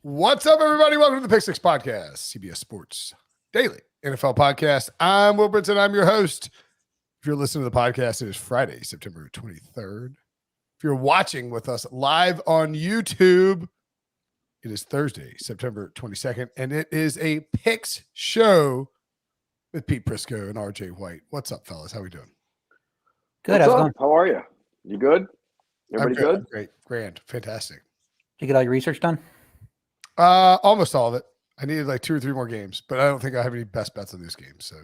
What's up, everybody? Welcome to the Pick Six Podcast, CBS Sports Daily NFL Podcast. I'm Will Brinson. I'm your host. If you're listening to the podcast, it is Friday, September 23rd. If you're watching with us live on YouTube, it is Thursday, September 22nd, and it is a Picks show with Pete Prisco and R.J. White. What's up, fellas? How we doing? Good. What's up? How are you? You good? Everybody good? I'm great. Grand. Fantastic. Did you get all your research done? Almost all of it. I needed like 2 or 3 more games, but I don't think I have any best bets on these games. So,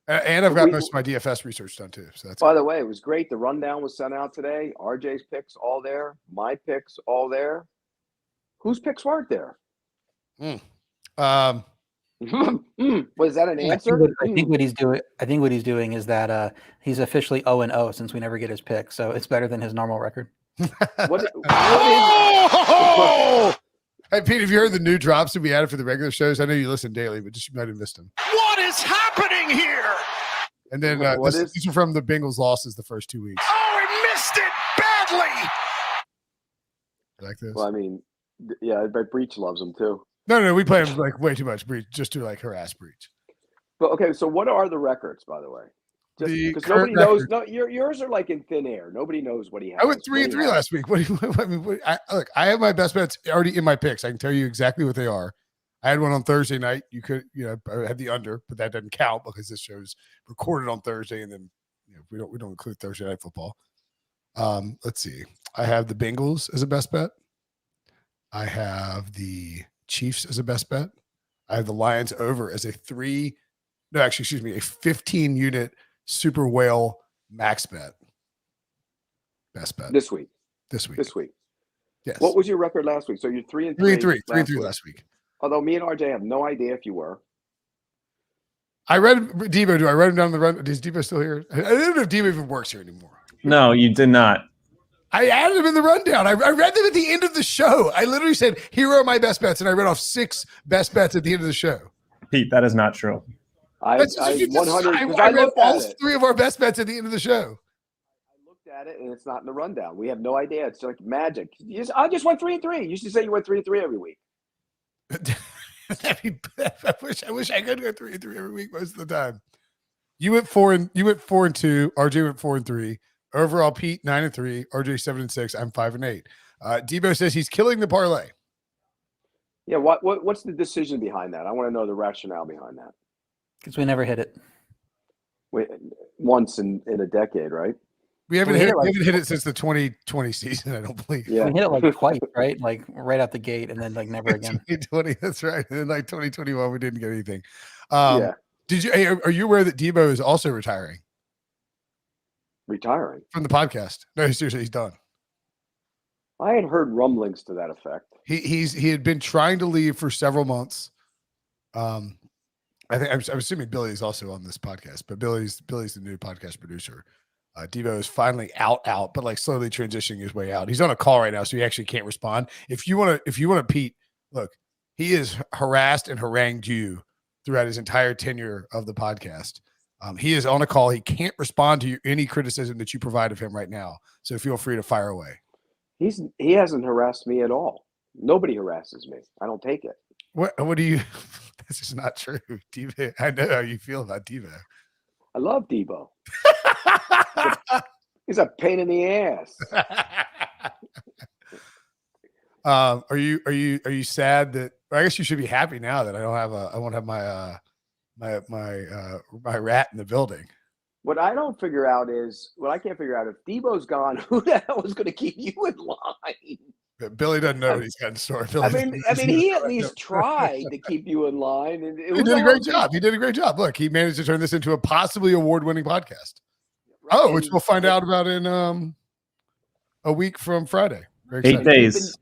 and I've got most of my DFS research done too. So that's. By the way, it was great. The rundown was sent out today. RJ's picks all there. My picks all there. Whose picks weren't there? Was that an answer? I think what he's doing. I think what he's doing is that he's officially 0-0 since we never get his pick, so it's better than his normal record. Hey, Pete, have you heard the new drops that we added for the regular shows? I know you listen daily, but you might have missed them. What is happening here? And then these are from the Bengals losses the first 2 weeks. Oh, I missed it badly. You like this? Well, I mean, yeah, but Breach loves them too. No, we play them like way too much Breach, just to like harass Breach. But okay, so what are the records, by the way? Because nobody knows. No, yours are like in thin air. Nobody knows what he has. I went 3-3 last week. Look, I have my best bets already in my picks. I can tell you exactly what they are. I had one on Thursday night. I had the under, but that doesn't count because this show's recorded on Thursday, and then we don't include Thursday night football. Let's see. I have the Bengals as a best bet. I have the Chiefs as a best bet. I have the Lions over as a 15-unit Super Whale max bet. Best bet. This week. Yes. What was your record last week? So you're 3-3. 3-3 last week. Although me and RJ have no idea if you were. I read Debo. Do I write him down the run? Is Debo still here? I don't know if Debo even works here anymore. No, you did not. I added him in the rundown. I read them at the end of the show. I literally said, here are my best bets, and I read off 6 best bets at the end of the show. Pete, that is not true. I looked read all 3 of our best bets at the end of the show. I looked at it, and it's not in the rundown. We have no idea. It's like magic. I just went 3-3. You used to say you went 3-3 every week. I wish I could go 3-3 every week most of the time. You went 4-2. RJ went 4-3. Overall, Pete 9-3. RJ 7-6. I'm 5-8. Debo says he's killing the parlay. Yeah. What's the decision behind that? I want to know the rationale behind that. Because we never hit it. Once in a decade, right? We haven't hit it since the 2020 season, I don't believe. Yeah. We hit it like twice, right? Like right out the gate, and then like never again. 2020, that's right. And then like 2021, we didn't get anything. Yeah. Are you aware that Debo is also retiring? Retiring? From the podcast. No, seriously, he's done. I had heard rumblings to that effect. He had been trying to leave for several months. I'm assuming Billy is also on this podcast, but Billy's the new podcast producer. Debo is finally out, but like slowly transitioning his way out. He's on a call right now, so he actually can't respond. If you want to, Pete, look, he has harassed and harangued you throughout his entire tenure of the podcast. He is on a call. He can't respond to any criticism that you provide of him right now. So feel free to fire away. He hasn't harassed me at all. Nobody harasses me. I don't take it. What do you? This is not true, Debo. I know how you feel about Debo. I love Debo. He's a pain in the ass. Are you sad that? I guess you should be happy now that I won't have my rat in the building. What I can't figure out if Debo's gone, who the hell is going to keep you in line? Billy doesn't know what he's got in store. I mean, he at least tried to keep you in line. And he did a great job. He did a great job. Look, he managed to turn this into a possibly award-winning podcast. Right. Which we'll find out about in a week from Friday. 8 days.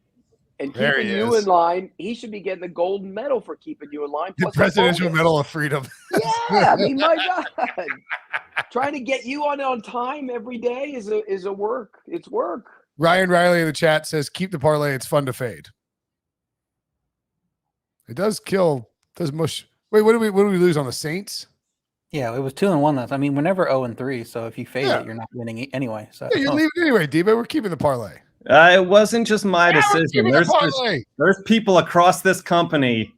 Keeping you in line, he should be getting the golden medal for keeping you in line. The Presidential Medal of Freedom. Yeah, I mean, my God. Trying to get you on time every day is a work. It's work. Ryan Riley in the chat says, keep the parlay. It's fun to fade. It does kill. Does mush. Wait, what did we lose on the Saints? Yeah, it was 2-1 last. I mean, we're never 0-3, so if you fade it, you're not winning anyway. So you leave it anyway, Debo. We're keeping the parlay. It wasn't just my decision. Give me the parlay. There's people across this company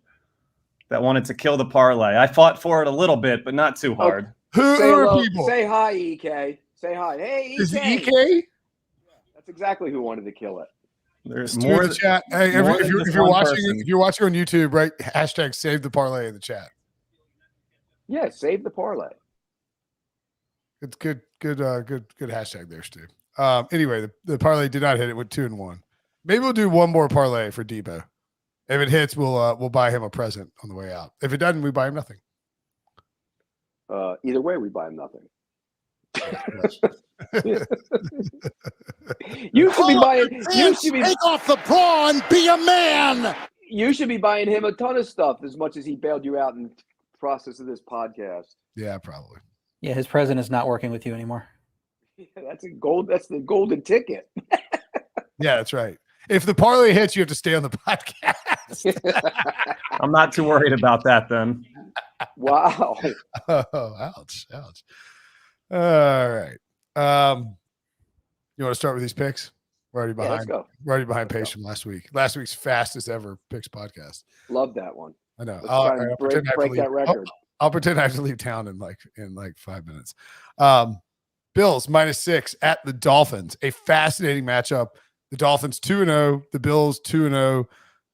that wanted to kill the parlay. I fought for it a little bit, but not too hard. Who Say are hello. people? Say hi, EK. Say hi. Hey, EK. Is it EK? That's exactly who wanted to kill it. There's More more in the chat. Hey, more if than you're just one watching, person. if you're watching on YouTube, right? Hashtag save the parlay in the chat. Yeah, save the parlay. It's good hashtag there, Stu. Anyway, the parlay did not hit. It with 2-1. Maybe we'll do one more parlay for Debo. If it hits, we'll buy him a present on the way out. If it doesn't, we buy him nothing. Either way, we buy him nothing. You should be buying. You should be Take off the bra and be a man. You should be buying him a ton of stuff as much as he bailed you out in the process of this podcast. Yeah, probably. Yeah, his present is not working with you anymore. That's the golden ticket. Yeah, that's right. If the parlay hits, you have to stay on the podcast. I'm not too worried about that then. Wow. Oh, ouch. All right. You want to start with these picks? We're already Yeah, let's behind. go. We're already behind Let's pace from last week. Last week's fastest ever picks podcast. Love that one. I know. Let's try and break that record. I'll pretend I have to leave town in like 5 minutes. Bills -6 at the Dolphins. A fascinating matchup. The Dolphins 2-0. The Bills 2-0.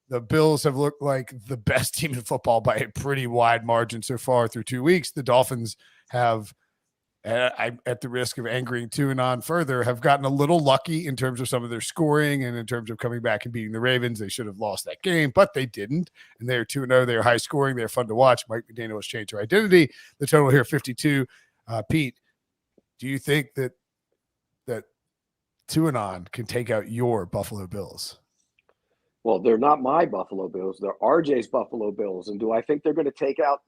The Bills have looked like the best team in football by a pretty wide margin so far through 2 weeks. The Dolphins have, at the risk of angering Tuanon further, have gotten a little lucky in terms of some of their scoring and in terms of coming back and beating the Ravens. They should have lost that game, but they didn't. And they're 2-0. They're high scoring. They're fun to watch. Mike McDaniel has changed their identity. The total here, 52. Pete, do you think that Tuanon can take out your Buffalo Bills? Well, they're not my Buffalo Bills. They're RJ's Buffalo Bills. And do I think they're going to take out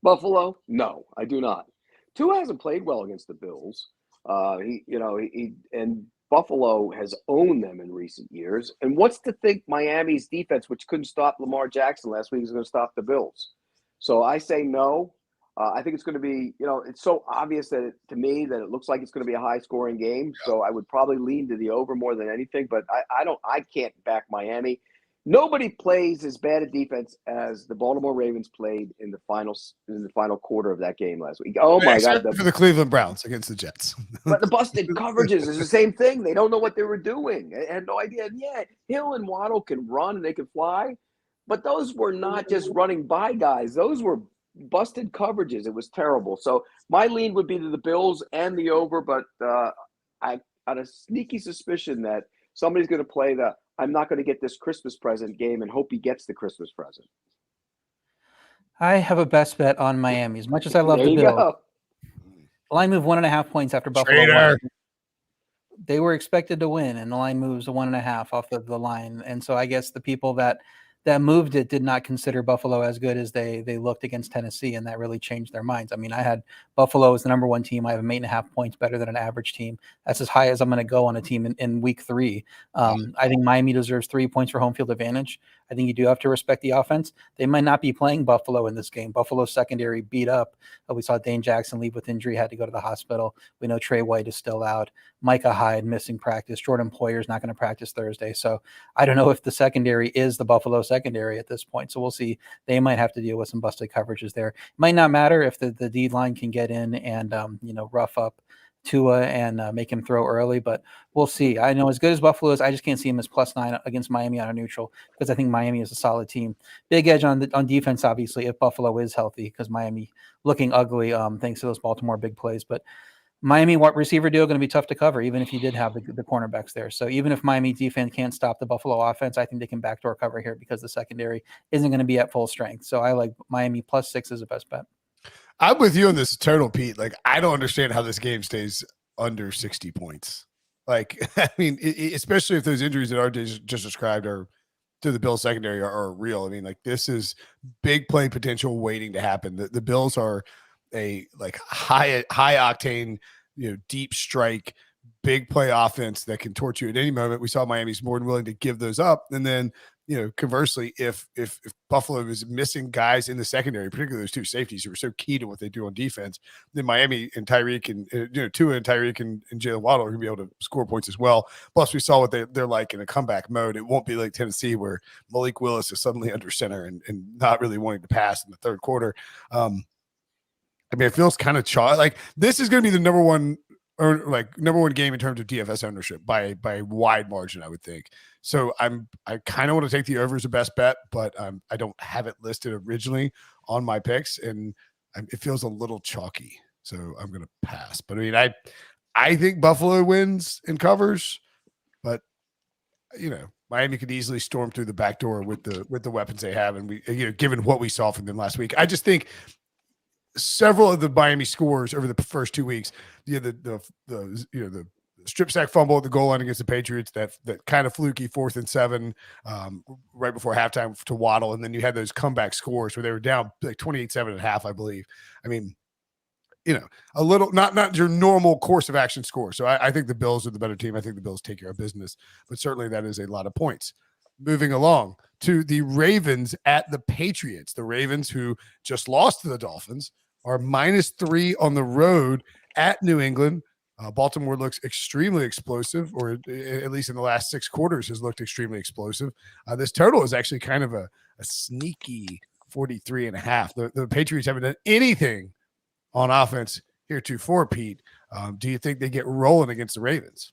Buffalo? No, I do not. Tua hasn't played well against the Bills. And Buffalo has owned them in recent years. And what's to think Miami's defense, which couldn't stop Lamar Jackson last week, is going to stop the Bills? So I say no. I think it's going to be, it's so obvious to me that it looks like it's going to be a high-scoring game. So I would probably lean to the over more than anything. But I can't back Miami. Nobody plays as bad a defense as the Baltimore Ravens played in the final quarter of that game last week. Oh my God! For the Cleveland Browns against the Jets. But the busted coverages is the same thing. They don't know what they were doing. They had no idea. Yeah, Hill and Waddle can run and they can fly, but those were not just running by guys. Those were busted coverages. It was terrible. So my lean would be to the Bills and the over, but I got a sneaky suspicion that somebody's going to play the I'm not going to get this Christmas present game and hope he gets the Christmas present. I have a best bet on Miami. As much as I love the Bills, the line moved 1.5 points after Buffalo won. They were expected to win, and the line moves 1.5 off of the line. And so I guess the people that moved it did not consider Buffalo as good as they looked against Tennessee, and that really changed their minds. I mean, I had Buffalo as the number one team. I have them 8.5 points better than an average team. That's as high as I'm going to go on a team in week 3. I think Miami deserves 3 points for home field advantage. I think you do have to respect the offense. They might not be playing Buffalo in this game. Buffalo's secondary beat up. We saw Dane Jackson leave with injury, had to go to the hospital. We know Trey White is still out. Micah Hyde missing practice. Jordan Poyer's not going to practice Thursday. So I don't know if the secondary is the Buffalo secondary at this point. So we'll see. They might have to deal with some busted coverages there. It might not matter if the D line can get in and rough up Tua and make him throw early, but we'll see. I know as good as Buffalo is, I just can't see him as +9 against Miami on a neutral because I think Miami is a solid team. Big edge on defense, obviously, if Buffalo is healthy, because Miami looking ugly thanks to those Baltimore big plays. But Miami wide receiver deal going to be tough to cover, even if you did have the cornerbacks there. So even if Miami defense can't stop the Buffalo offense, I think they can backdoor cover here because the secondary isn't going to be at full strength. So I like Miami +6 as a best bet. I'm with you on this total, Pete. Like, I don't understand how this game stays under 60 points. Like, I mean, especially if those injuries that RJ just described are to the Bills secondary are real. I mean, like, this is big play potential waiting to happen. The Bills are a like high octane, deep strike, big play offense that can torch you at any moment. We saw Miami's more than willing to give those up. And then conversely, if Buffalo is missing guys in the secondary, particularly those two safeties who are so key to what they do on defense, then Miami and Tyreek and Tua and Tyreek and Jalen Waddle are going to be able to score points as well. Plus, we saw what they're like in a comeback mode. It won't be like Tennessee where Malik Willis is suddenly under center and not really wanting to pass in the third quarter. It feels kind of like this is going to be the number one game in terms of DFS ownership by a wide margin, I would think. So I kind of want to take the over as a best bet, but I don't have it listed originally on my picks, and it feels a little chalky. So I'm going to pass. But I think Buffalo wins and covers, but Miami could easily storm through the back door with the weapons they have, and given what we saw from them last week, I just think several of the Miami scores over the first 2 weeks, the strip sack fumble at the goal line against the Patriots, that kind of fluky 4th and 7 right before halftime to Waddle, and then you had those comeback scores where they were down like 28-7 at half, I believe. A little not your normal course of action score. So I think the Bills are the better team. I think the Bills take care of business, but certainly that is a lot of points. Moving along to the Ravens at the Patriots. The Ravens, who just lost to the Dolphins, are -3 on the road at New England. Baltimore looks extremely explosive, or at least in the last 6 quarters has looked extremely explosive. This total is actually kind of a sneaky 43.5. The Patriots haven't done anything on offense heretofore, Pete. Do you think they get rolling against the Ravens?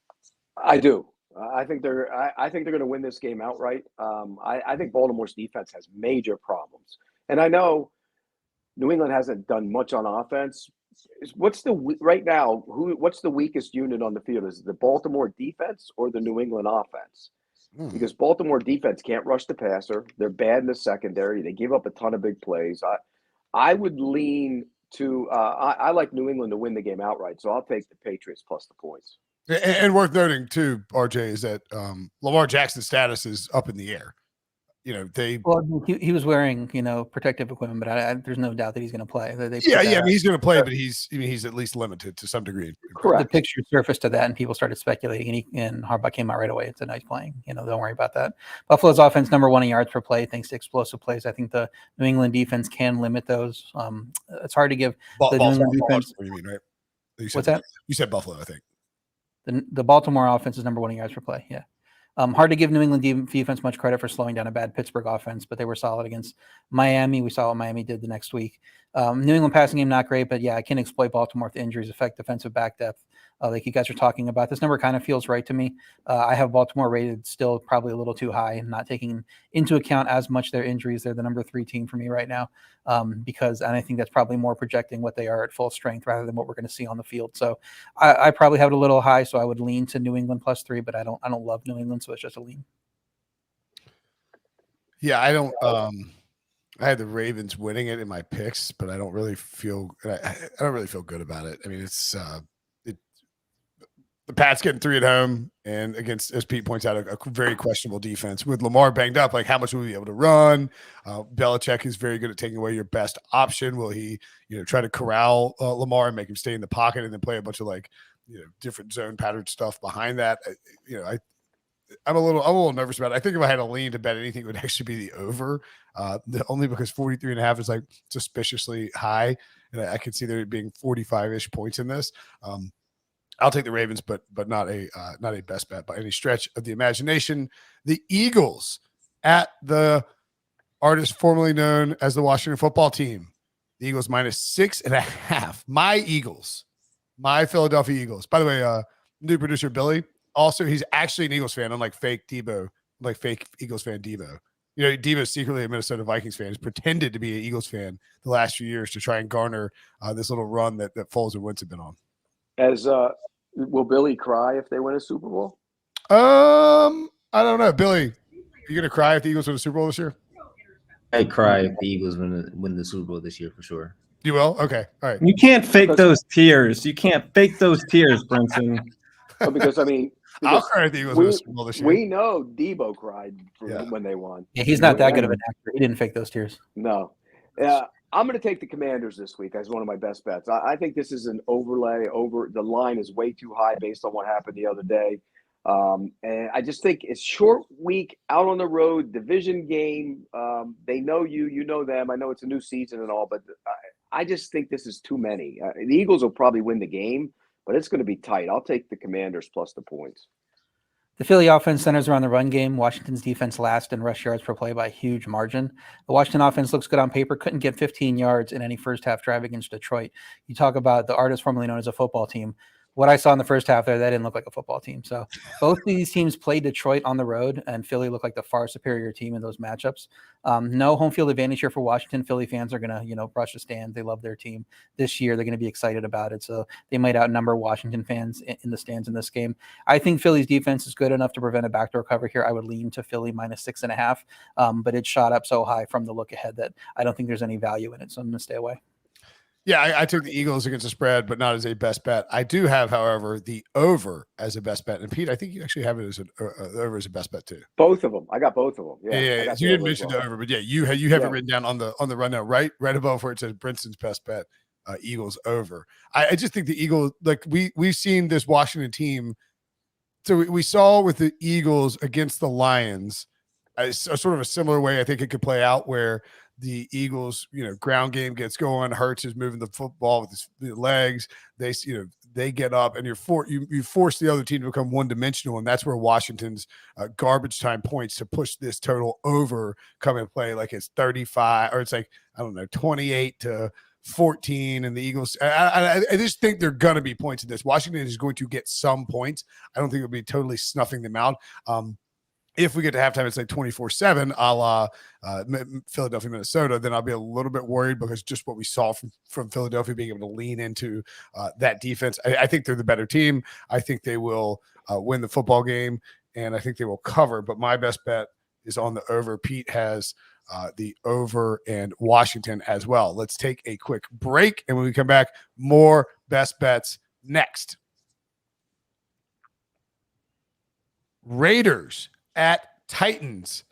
I do. I think they're going to win this game outright. I think Baltimore's defense has major problems, and I know New England hasn't done much on offense. What's the weakest unit on the field? Is it the Baltimore defense or the New England offense? Because Baltimore defense can't rush the passer. They're bad in the secondary. They give up a ton of big plays. I would lean to I like New England to win the game outright, so I'll take the Patriots plus the points. And worth noting too, RJ, is that Lamar Jackson's status is up in the air. He was wearing protective equipment, but there's no doubt that he's going to play. He's going to play, but he's at least limited to some degree. Correct. The picture surfaced to that, and people started speculating, and Harbaugh came out right away. It's a nice playing. Don't worry about that. Buffalo's offense #1 in yards per play, thanks to explosive plays. I think the New England defense can limit those. It's hard to give the New England defense. What do you mean, right? What's that? You said Buffalo, I think. The Baltimore offense is #1 in yards per play. Yeah. Hard to give New England defense much credit for slowing down a bad Pittsburgh offense, but they were solid against Miami. We saw what Miami did the next week. New England passing game, not great, but I can exploit Baltimore if the injuries affect defensive back depth. Like you guys are talking about. This number kind of feels right to me. I have Baltimore rated still probably a little too high, not taking into account as much their injuries. They're the #3 team for me right now, and I think that's probably more projecting what they are at full strength rather than what we're going to see on the field. So I probably have it a little high, so I would lean to New England +3, but I don't love New England, so it's just a lean. Yeah, I don't. I had the Ravens winning it in my picks, but I don't really feel good about it. I mean, it's the Pats getting 3 at home and against, as Pete points out, a very questionable defense with Lamar banged up. Like, how much will he be able to run? Belichick is very good at taking away your best option. Will he, try to corral Lamar and make him stay in the pocket and then play a bunch of different zone pattern stuff behind that? I'm a little nervous about it. I think if I had a lean to bet anything, it would actually be the over, only because 43.5 is suspiciously high, and I could see there being 45-ish points in this. I'll take the Ravens, but not a best bet by any stretch of the imagination. The Eagles at the artist formerly known as the Washington Football Team. The Eagles -6.5. My Eagles, my Philadelphia Eagles. By the way, new producer Billy. Also, he's actually an Eagles fan, unlike fake Debo, like fake Eagles fan Debo. Debo's secretly a Minnesota Vikings fan. He's pretended to be an Eagles fan the last few years to try and garner this little run that Foles and Wentz have been on. Will Billy cry if they win a Super Bowl? I don't know. Billy, you going to cry if the Eagles win a Super Bowl this year? I'd cry if the Eagles win the Super Bowl this year for sure. You will? Okay. All right. You can't fake those tears. You can't fake those tears, Brinson. Because I'll cry if the Eagles win a Super Bowl this year. We know Debo cried when they won. Yeah, he's not that good of an actor. He didn't fake those tears. No. I'm going to take the Commanders this week as one of my best bets. I think this is an overlay. The line is way too high based on what happened the other day. And I just think it's short week, out on the road, division game. They know you know them. I know it's a new season and all, but I just think this is too many. The Eagles will probably win the game, but it's going to be tight. I'll take the Commanders plus the points. The Philly offense centers around the run game. Washington's defense last in rush yards per play by a huge margin. The Washington offense looks good on paper, couldn't get 15 yards in any first half drive against Detroit. You talk about the artist formerly known as a football team. What I saw in the first half there, that didn't look like a football team. So both of these teams played Detroit on the road, and Philly looked like the far superior team in those matchups. No home field advantage here for Washington. Philly fans are going to, rush the stand. They love their team this year. They're going to be excited about it. So they might outnumber Washington fans in the stands in this game. I think Philly's defense is good enough to prevent a backdoor cover here. I would lean to Philly minus 6.5, but it shot up so high from the look ahead that I don't think there's any value in it. So I'm going to stay away. Yeah, I took the Eagles against the spread, but not as a best bet. I do have, however, the over as a best bet. And Pete, I think you actually have it as an over as a best bet too. Both of them. I got both of them. Yeah. You didn't mention the over, but you have it written down on the rundown, right above where it says Brinson's best bet, Eagles over. I just think the Eagles, like we've seen this Washington team. So we saw with the Eagles against the Lions, a sort of a similar way I think it could play out where the Eagles, ground game gets going. Hurts is moving the football with his legs. They get up, and you force the other team to become one-dimensional, and that's where Washington's garbage time points to push this total over come and play. Like it's 35, or it's like 28-14, and the Eagles. I just think they're gonna be points in this. Washington is going to get some points. I don't think it'll be totally snuffing them out. If we get to halftime, it's like 24-7, a la Philadelphia, Minnesota, then I'll be a little bit worried because just what we saw from Philadelphia being able to lean into that defense. I think they're the better team. I think they will win the football game, and I think they will cover. But my best bet is on the over. Pete has the over and Washington as well. Let's take a quick break, and when we come back, more best bets next. Raiders at Titans.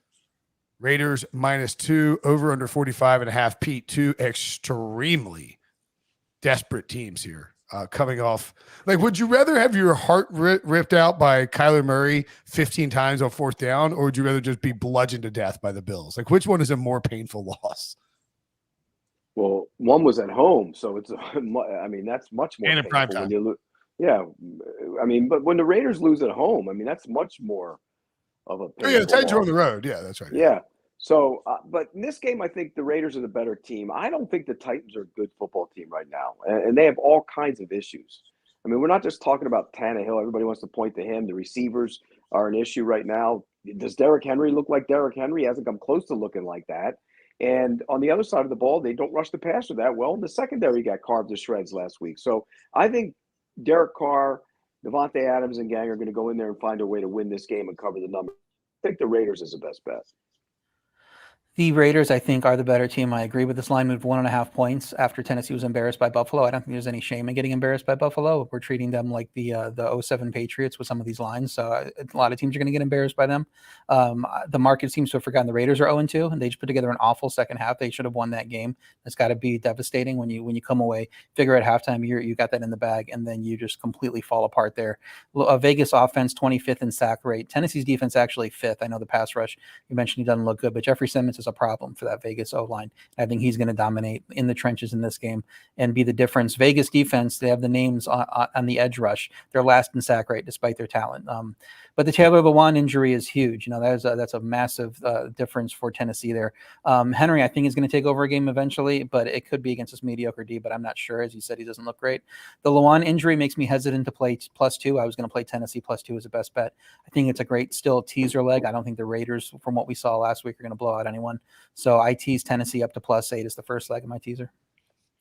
Raiders -2, over under 45.5. Pete, two extremely desperate teams here coming off. Like, would you rather have your heart ripped out by Kyler Murray 15 times on fourth down, or would you rather just be bludgeoned to death by the Bills? Like, which one is a more painful loss? Well, one was at home, so it's that's much more. And in prime time. Yeah, but when the Raiders lose at home, that's much more of a. The Titans are on the road. Yeah, that's right. Yeah. So, but in this game, I think the Raiders are the better team. I don't think the Titans are a good football team right now, and they have all kinds of issues. We're not just talking about Tannehill. Everybody wants to point to him. The receivers are an issue right now. Does Derrick Henry look like Derrick Henry? He hasn't come close to looking like that. And on the other side of the ball, they don't rush the passer that well. And the secondary got carved to shreds last week. So I think Derek Carr, Devontae Adams, and gang are going to go in there and find a way to win this game and cover the number. I think the Raiders is the best bet. The Raiders, I think, are the better team. I agree with this line moved 1.5 points after Tennessee was embarrassed by Buffalo. I don't think there's any shame in getting embarrassed by Buffalo. We're treating them like the 07 Patriots with some of these lines. So a lot of teams are going to get embarrassed by them. The market seems to have forgotten the Raiders are 0-2, and they just put together an awful second half. They should have won that game. That's got to be devastating when you come away, figure at halftime you got that in the bag, and then you just completely fall apart there. Vegas offense 25th in sack rate. Tennessee's defense actually 5th. I know the pass rush you mentioned he doesn't look good, but Jeffrey Simmons is a problem for that Vegas O-line. I think he's going to dominate in the trenches in this game and be the difference. Vegas defense, they have the names on the edge rush. They're last in sack rate despite their talent. But the Taylor Lewan injury is huge. That's a massive difference for Tennessee there. Henry, I think, is going to take over a game eventually, but it could be against this mediocre D, but I'm not sure. As you said, he doesn't look great. The Lewan injury makes me hesitant to play +2. I was going to play Tennessee +2 as a best bet. I think it's a great still teaser leg. I don't think the Raiders, from what we saw last week, are going to blow out anyone. So I tease Tennessee up to +8 as the first leg of my teaser.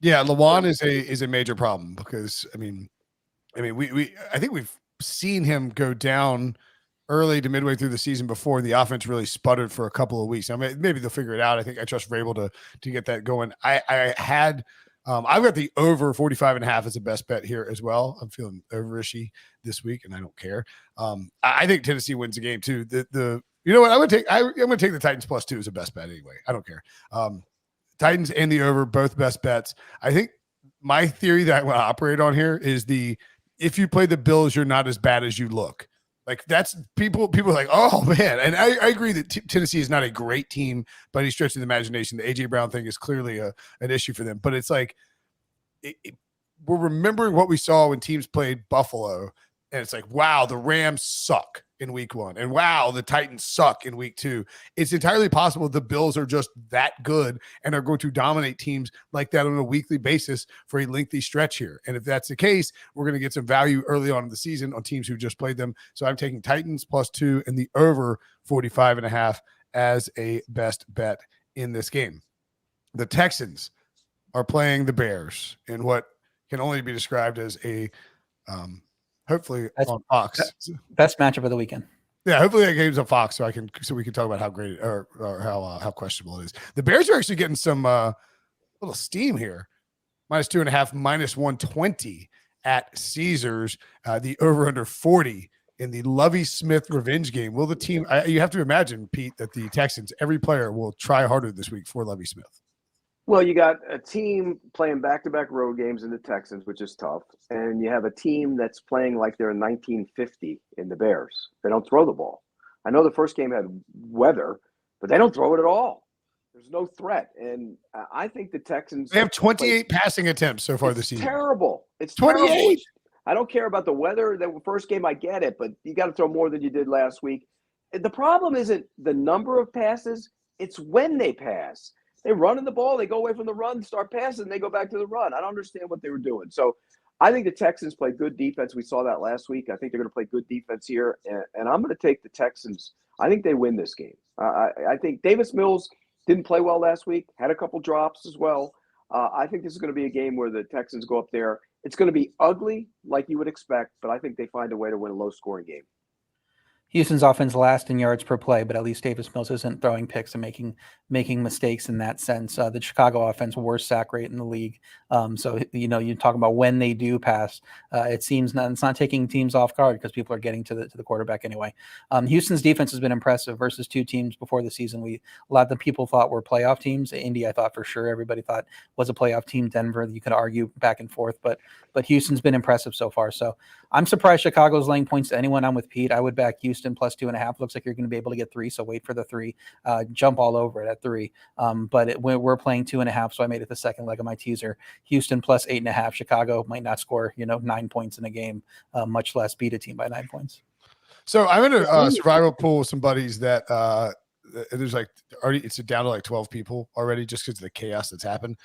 Yeah, Lewan is a major problem because I think we've seen him go down early to midway through the season before the offense really sputtered for a couple of weeks. Maybe they'll figure it out. I think I trust Vrabel to get that going. I've got the over 45.5 as a best bet here as well. I'm feeling over-ishy this week, and I don't care. I think Tennessee wins the game too. You know what? I'm gonna take the Titans +2 as a best bet anyway. I don't care. Titans and the over, both best bets. I think my theory that I want to operate on here is if you play the Bills, you're not as bad as you look. Like that's people are like, oh man. And I agree that Tennessee is not a great team by any stretch of the imagination. The AJ Brown thing is clearly an issue for them, but it's like we're remembering what we saw when teams played Buffalo, and it's like, wow, the Rams suck in week 1, and wow, the Titans suck in week 2. It's entirely possible the Bills are just that good and are going to dominate teams like that on a weekly basis for a lengthy stretch here. And if that's the case, we're going to get some value early on in the season on teams who just played them. So I'm taking Titans +2 and the over 45.5 as a best bet in this game. The Texans are playing the Bears in what can only be described as a hopefully on Fox. Best matchup of the weekend. Yeah, hopefully that game's on Fox so we can talk about how great or how questionable it is. The Bears are actually getting some little steam here. -2.5, -120 at Caesars. The over under 40 in the Lovie Smith revenge game. Will the team? You have to imagine, Pete, that the Texans, every player will try harder this week for Lovie Smith. Well, you got a team playing back-to-back road games in the Texans, which is tough, and you have a team that's playing like they're in 1950 in the Bears. They don't throw the ball. I know the first game had weather, but they don't throw it at all. There's no threat, and I think the Texans. They have 28 passing attempts so far this season. Terrible. It's 28. Terrible. I don't care about the weather. The first game, I get it, but you got to throw more than you did last week. The problem isn't the number of passes; it's when they pass. They run in the ball, they go away from the run, start passing, and they go back to the run. I don't understand what they were doing. So I think the Texans play good defense. We saw that last week. I think they're going to play good defense here, and I'm going to take the Texans. I think they win this game. I think Davis Mills didn't play well last week, had a couple drops as well. I think this is going to be a game where the Texans go up there. It's going to be ugly like you would expect, but I think they find a way to win a low-scoring game. Houston's offense last in yards per play, but at least Davis Mills isn't throwing picks and making mistakes in that sense. The Chicago offense, worst sack rate in the league. So, you talk about when they do pass, it seems it's not taking teams off guard because people are getting to the quarterback anyway. Houston's defense has been impressive versus two teams before the season. A lot of the people thought were playoff teams. Indy, I thought for sure everybody thought was a playoff team. Denver, you could argue back and forth, but Houston's been impressive so far. So I'm surprised Chicago's laying points to anyone. I'm with Pete. I would back Houston +2.5. Looks like you're going to be able to get 3. So wait for the 3, jump all over it at 3. But we're playing 2.5. So I made it the second leg of my teaser. Houston +8.5. Chicago might not score, 9 points in a game, much less beat a team by 9 points. So I'm in a survival pool with some buddies that there's like already it's down to like 12 people already just because of the chaos that's happened.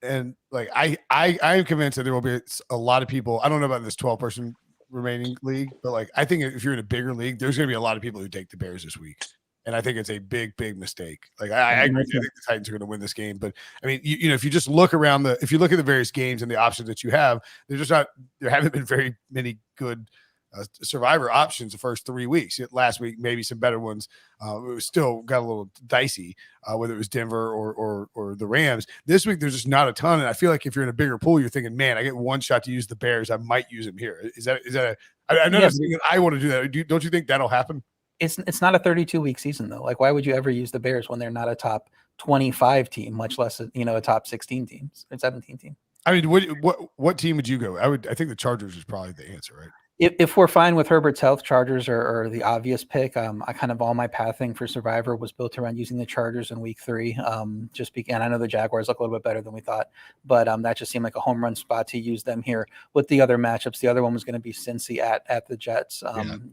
And like I am convinced that there will be a lot of people. I don't know about this 12-person remaining league, but like I think if you're in a bigger league, there's going to be a lot of people who take the Bears this week, and I think it's a big mistake. Like I agree. I think the Titans are going to win this game, but I mean, if you just look around if you look at the various games and the options that you have, there haven't been very many good survivor options the first 3 weeks. Last week, maybe some better ones. It was still got a little dicey, whether it was Denver or the Rams. This week, there's just not a ton. And I feel like if you're in a bigger pool, you're thinking, man, I get one shot to use the Bears. I might use them here. I'm not saying that I want to do that. Don't you think that'll happen? It's not a 32-week season though. Like, why would you ever use the Bears when they're not a top 25 team, much less a top 16 team or 17 team? I mean, what team would you go? I think the Chargers is probably the answer, right? If we're fine with Herbert's health, Chargers are the obvious pick. I kind of all my pathing for Survivor was built around using the Chargers in week 3. And I know the Jaguars look a little bit better than we thought, but that just seemed like a home run spot to use them here with the other matchups. The other one was going to be Cincy at the Jets. And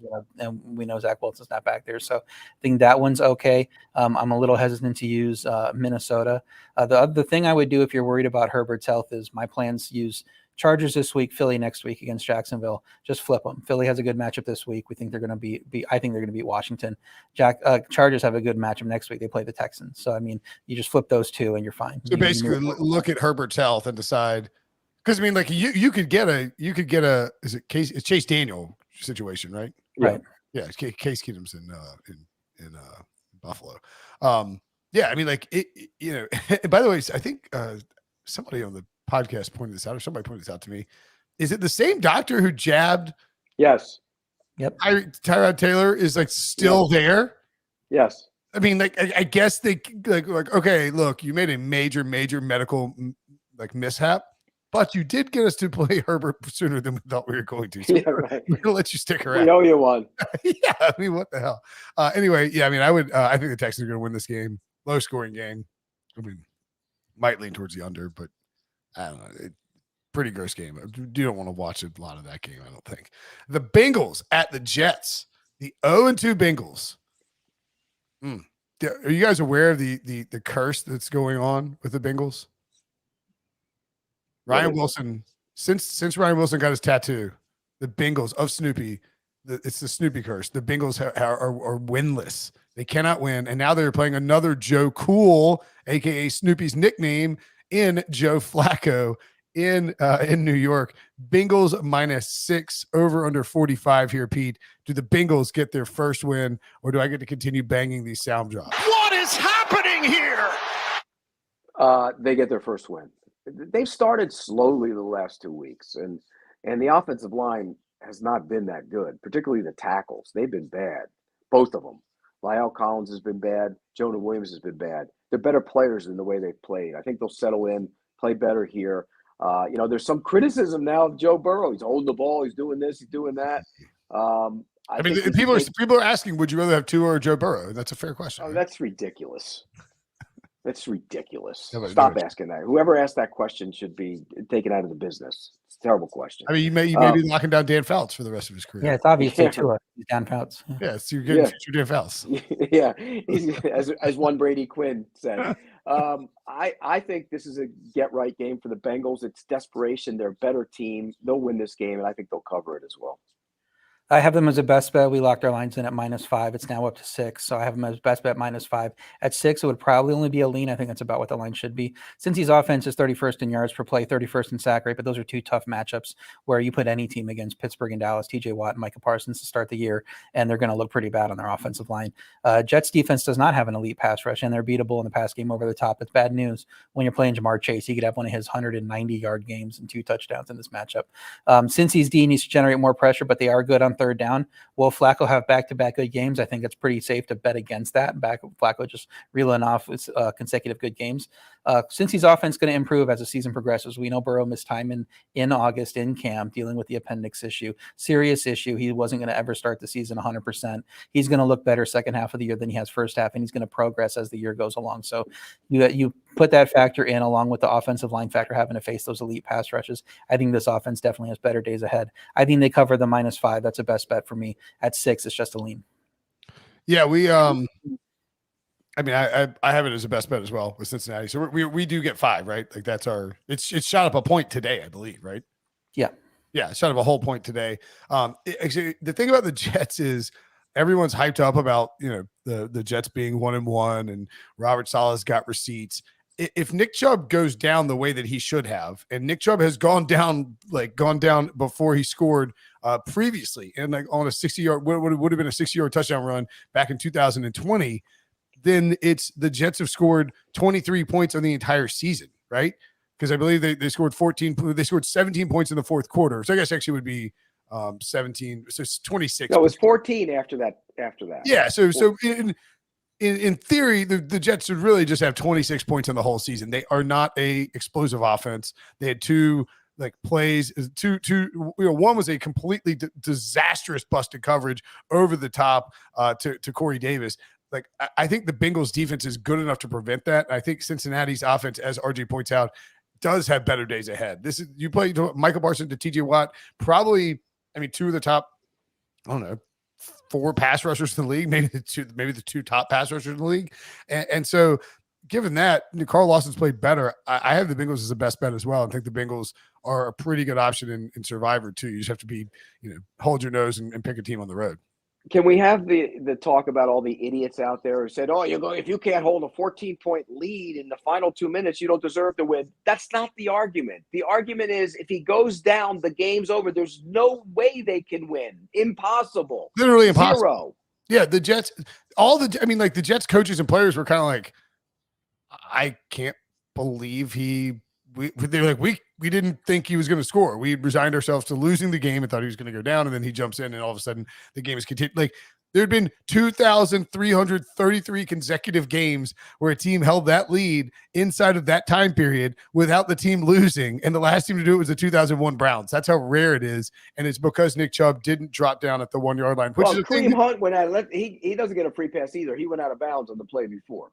we know Zach Wilson's not back there, so I think that one's okay. I'm a little hesitant to use Minnesota. The thing I would do if you're worried about Herbert's health is my plans use Chargers this week, Philly next week against Jacksonville. Just flip them. Philly has a good matchup this week. We think they're going to beat. I think they're going to beat Washington. Chargers have a good matchup next week. They play the Texans. So I mean, you just flip those two and you're fine. So basically, look at Herbert's health and decide. Because I mean, like you could get a is it Case? It's Chase Daniel situation, right? Right. Yeah, it's Case Keenum's in Buffalo. Yeah, I mean, like it. By the way, I think somebody on the podcast pointed this out, or somebody pointed this out to me. Is it the same doctor who jabbed? Yes. Yep. Tyrod Taylor is like still there. Yes. I mean, like I guess they like okay, look, you made a major medical like mishap. But you did get us to play Herbert sooner than we thought we were going to. So Yeah, right. we're gonna let you stick We around. owe you one. Yeah, I mean, what the hell? Anyway, yeah, I mean, I think the Texans are going to win this game. Low scoring game. I mean, might lean towards the under, but I don't know. Pretty gross game. You don't want to watch a lot of that game, I don't think. The Bengals at the Jets. The 0-2 Bengals. Are you guys aware of the curse that's going on with the Bengals? Ryan Wilson, since Ryan Wilson got his tattoo, the Bengals of Snoopy, it's the Snoopy curse. The Bengals are winless. They cannot win, and now they're playing another Joe Cool, aka Snoopy's nickname, in Joe Flacco in New York. Bengals -6, over under 45 here, Pete. Do the Bengals get their first win, or do I get to continue banging these sound drops? What is happening here? They get their first win. They've started slowly the last 2 weeks, and the offensive line has not been that good, particularly the tackles. They've been bad, both of them. Lyle Collins has been bad. Jonah Williams has been bad. They're better players than the way they've played. I think they'll settle in, play better here. There's some criticism now of Joe Burrow. He's holding the ball. He's doing this. He's doing that. I mean, people are asking, would you rather have Tua or Joe Burrow? That's a fair question. Oh, right? that's ridiculous. That's ridiculous. Yeah, Stop asking that. Whoever asked that question should be taken out of the business. It's a terrible question. I mean, you may be locking down Dan Fouts for the rest of his career. Yeah, it's obviously Tua. He's down Fouts. Yeah, so you're getting future Dan Fouts. Yeah, as one Brady Quinn said. I think this is a get-right game for the Bengals. It's desperation. They're a better team. They'll win this game, and I think they'll cover it as well. I have them as a best bet. We locked our lines in at -5. It's now up to 6. So I have them as best bet -5. At 6, it would probably only be a lean. I think that's about what the line should be. Cincy's offense is 31st in yards per play, 31st in sack rate, but those are two tough matchups where you put any team against Pittsburgh and Dallas, TJ Watt and Micah Parsons to start the year, and they're going to look pretty bad on their offensive line. Jets defense does not have an elite pass rush, and they're beatable in the pass game over the top. It's bad news when you're playing Jamar Chase. He could have one of his 190-yard games and 2 touchdowns in this matchup. Cincy's D needs to generate more pressure, but they are good on third down. Will Flacco have back-to-back good games? I think it's pretty safe to bet against that. Flacco just reeling off with consecutive good games. Cincy's offense is going to improve as the season progresses. We know Burrow missed time in August in camp dealing with the appendix issue. Serious issue. He wasn't going to ever start the season 100%. He's going to look better second half of the year than he has first half, and he's going to progress as the year goes along. So you put that factor in along with the offensive line factor having to face those elite pass rushes. I think this offense definitely has better days ahead. I think they cover the -5. That's a best bet for me. At 6, it's just a lean. Yeah, I mean, I have it as a best bet as well with Cincinnati. So we do get 5, right? Like that's it's shot up a point today, I believe, right? Yeah. Yeah, shot up a whole point today. Actually, the thing about the Jets is everyone's hyped up about, the Jets being 1-1 and Robert Saleh's got receipts. If Nick Chubb goes down the way that he should have, and Nick Chubb has gone down before he scored previously, and like on a 60-yard, what would have been a 60-yard touchdown run back in 2020, then it's the Jets have scored 23 points on the entire season, right? Because I believe they scored 17 points in the fourth quarter. So I guess actually it would be 17, so it's 26. No, it was 14 after that. Yeah, so in theory, the Jets should really just have 26 points in the whole season. They are not a explosive offense. They had 2 plays. One was a completely disastrous busted coverage over the top to Corey Davis. Like I think the Bengals defense is good enough to prevent that. I think Cincinnati's offense, as RJ points out, does have better days ahead. You play Michael Parsons to TJ Watt, probably. I mean, 2 of the top, I don't know, 4 pass rushers in the league, maybe the 2 top pass rushers in the league. And so given that, Carl Lawson's played better. I have the Bengals as the best bet as well. I think the Bengals are a pretty good option in Survivor too. You just have to be, hold your nose and pick a team on the road. Can we have the talk about all the idiots out there who said, if you can't hold a 14-point lead in the final 2 minutes, you don't deserve to win? That's not the argument. The argument is if he goes down, the game's over. There's no way they can win. Impossible. Literally impossible. 0. Yeah, the Jets, the Jets coaches and players were kind of like, I can't believe they're like, we didn't think he was going to score. We resigned ourselves to losing the game and thought he was going to go down. And then he jumps in and all of a sudden the game is continued. Like there had been 2,333 consecutive games where a team held that lead inside of that time period without the team losing. And the last team to do it was the 2001 Browns. That's how rare it is. And it's because Nick Chubb didn't drop down at the 1 yard line, which is Kareem Hunt went out. He doesn't get a free pass either. He went out of bounds on the play before.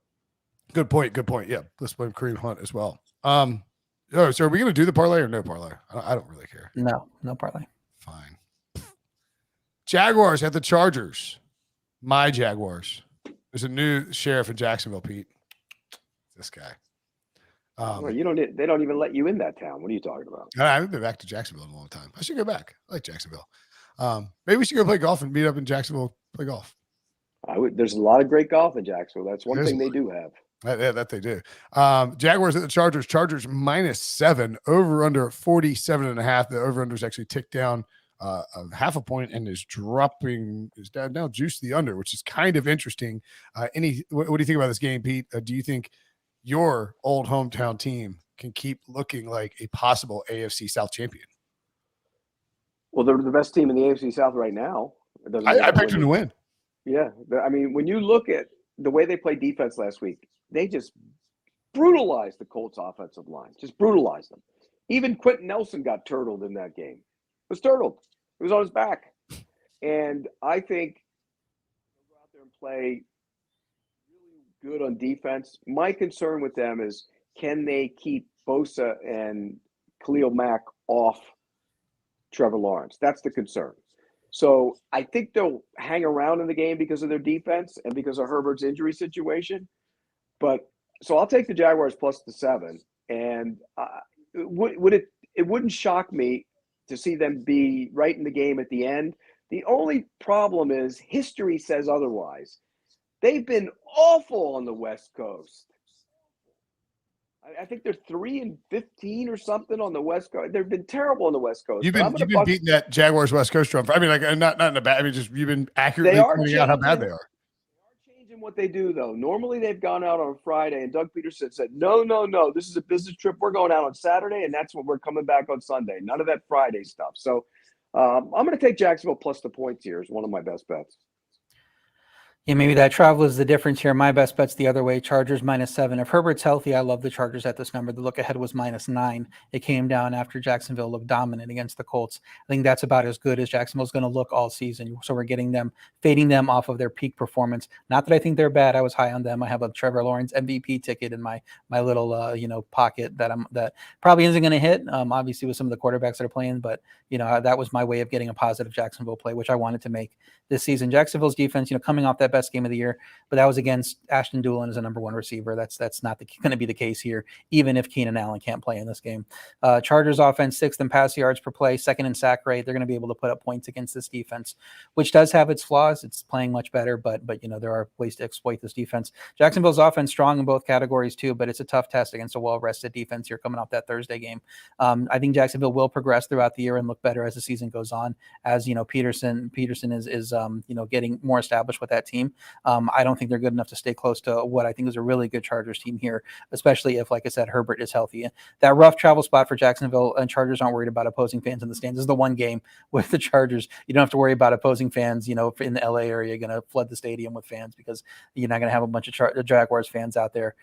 Good point. Yeah. Let's blame Kareem Hunt as well. Oh, so are we going to do the parlay or no parlay? I don't really care. No parlay. Fine. Jaguars at the Chargers. My Jaguars. There's a new sheriff in Jacksonville, Pete. This guy. Well, they don't even let you in that town. What are you talking about? I haven't been back to Jacksonville in a long time. I should go back. I like Jacksonville. Maybe we should go play golf and meet up in Jacksonville, play golf. There's a lot of great golf in Jacksonville. That's one thing they do have. That they do. Jaguars at the Chargers. Chargers -7, over under 47.5. The over under is actually ticked down half a point and is down now juice the under, which is kind of interesting. What do you think about this game, Pete? Do you think your old hometown team can keep looking like a possible AFC South champion? Well, they're the best team in the AFC South right now. I picked them to win. Yeah. I mean, when you look at the way they played defense last week, they just brutalized the Colts offensive line, just brutalized them. Even Quentin Nelson got turtled in that game. Was turtled. He was on his back. And I think they'll go out there and play really good on defense. My concern with them is, can they keep Bosa and Khalil Mack off Trevor Lawrence? That's the concern. So I think they'll hang around in the game because of their defense and because of Herbert's injury situation. But so I'll take the Jaguars plus the 7. And it wouldn't shock me to see them be right in the game at the end. The only problem is history says otherwise. They've been awful on the West Coast. I think they're 3-15 or something on the West Coast. They've been terrible on the West Coast. You've been beating that Jaguars West Coast drum. I mean, like not in a bad. I mean, just you've been accurately pointing out how bad they are. They are changing what they do, though. Normally, they've gone out on Friday, and Doug Peterson said, "No, this is a business trip. We're going out on Saturday, and that's when we're coming back on Sunday. None of that Friday stuff." So, I'm going to take Jacksonville plus the points here as one of my best bets. Yeah, maybe that travel is the difference here. My best bet's the other way. Chargers -7. If Herbert's healthy, I love the Chargers at this number. The look ahead was -9. It came down after Jacksonville looked dominant against the Colts. I think that's about as good as Jacksonville's going to look all season. So we're fading them off of their peak performance. Not that I think they're bad. I was high on them. I have a Trevor Lawrence MVP ticket in my little pocket that probably isn't going to hit. Obviously with some of the quarterbacks that are playing, but that was my way of getting a positive Jacksonville play, which I wanted to make this season. Jacksonville's defense, coming off that best game of the year, but that was against Ashton Doolin as a number 1 receiver. That's not going to be the case here, even if Keenan Allen can't play in this game. Chargers offense 6th in pass yards per play, 2nd in sack rate. They're going to be able to put up points against this defense, which does have its flaws. It's playing much better, but there are ways to exploit this defense. Jacksonville's offense strong in both categories too, but it's a tough test against a well-rested defense here coming off that Thursday game. I think Jacksonville will progress throughout the year and look better as the season goes on, as Peterson is getting more established with that team. I don't think they're good enough to stay close to what I think is a really good Chargers team here, especially if, like I said, Herbert is healthy. That rough travel spot for Jacksonville, and Chargers aren't worried about opposing fans in the stands. This is the one game with the Chargers you don't have to worry about opposing fans. In the LA area, you're going to flood the stadium with fans because you're not going to have a bunch of Jaguars fans out there.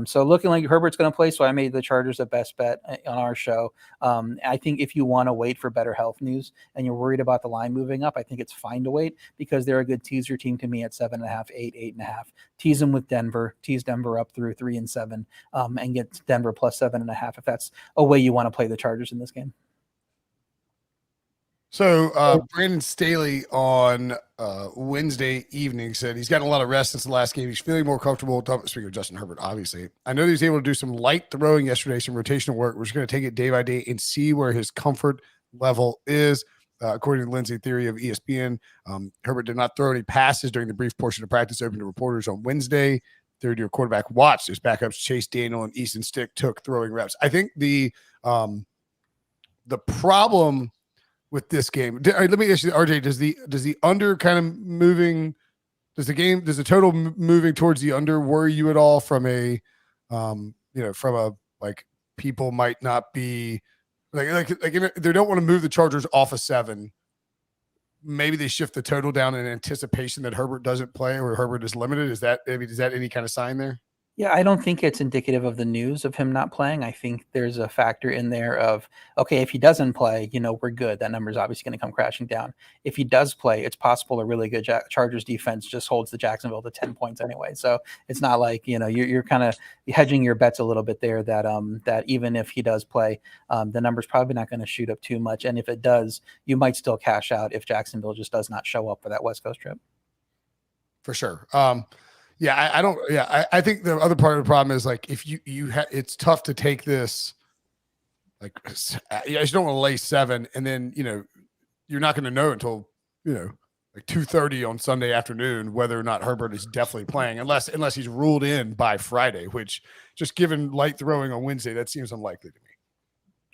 So looking like Herbert's going to play, so I made the Chargers the best bet on our show. I think if you want to wait for better health news and you're worried about the line moving up, I think it's fine to wait because they're a good teaser team to me at 7.5, 8.5. Tease them with Denver, tease Denver up through 3 and 7, and get Denver plus 7.5 if that's a way you want to play the Chargers in this game. So Brandon Staley on Wednesday evening said he's gotten a lot of rest since the last game. He's feeling more comfortable. Speaking of Justin Herbert, obviously. I know he was able to do some light throwing yesterday, some rotational work. We're just going to take it day by day and see where his comfort level is. According to Lindsay Theory of ESPN, Herbert did not throw any passes during the brief portion of practice open to reporters on Wednesday. Third-year quarterback watched his backups Chase Daniel and Easton Stick took throwing reps. I think the problem with this game. Let me ask you, RJ, does the under kind of moving? Does the total moving towards the under worry you at all from a, from a like people might not be They don't want to move the Chargers off of 7. Maybe they shift the total down in anticipation that Herbert doesn't play or Herbert is limited. Is that any kind of sign there? Yeah, I don't think it's indicative of the news of him not playing. I think there's a factor in there of, okay, if he doesn't play, we're good. That number is obviously going to come crashing down. If he does play, it's possible a really good Chargers defense just holds the Jacksonville to 10 points anyway. So it's not like, you're kind of hedging your bets a little bit there that even if he does play, the number's probably not going to shoot up too much. And if it does, you might still cash out if Jacksonville just does not show up for that West Coast trip. For sure. Yeah, I don't. Yeah, I think the other part of the problem is like if it's tough to take this. Like, I just don't want to lay 7, and then you're not going to know until like 2:30 on Sunday afternoon whether or not Herbert is definitely playing, unless he's ruled in by Friday. Which, just given light throwing on Wednesday, that seems unlikely to me.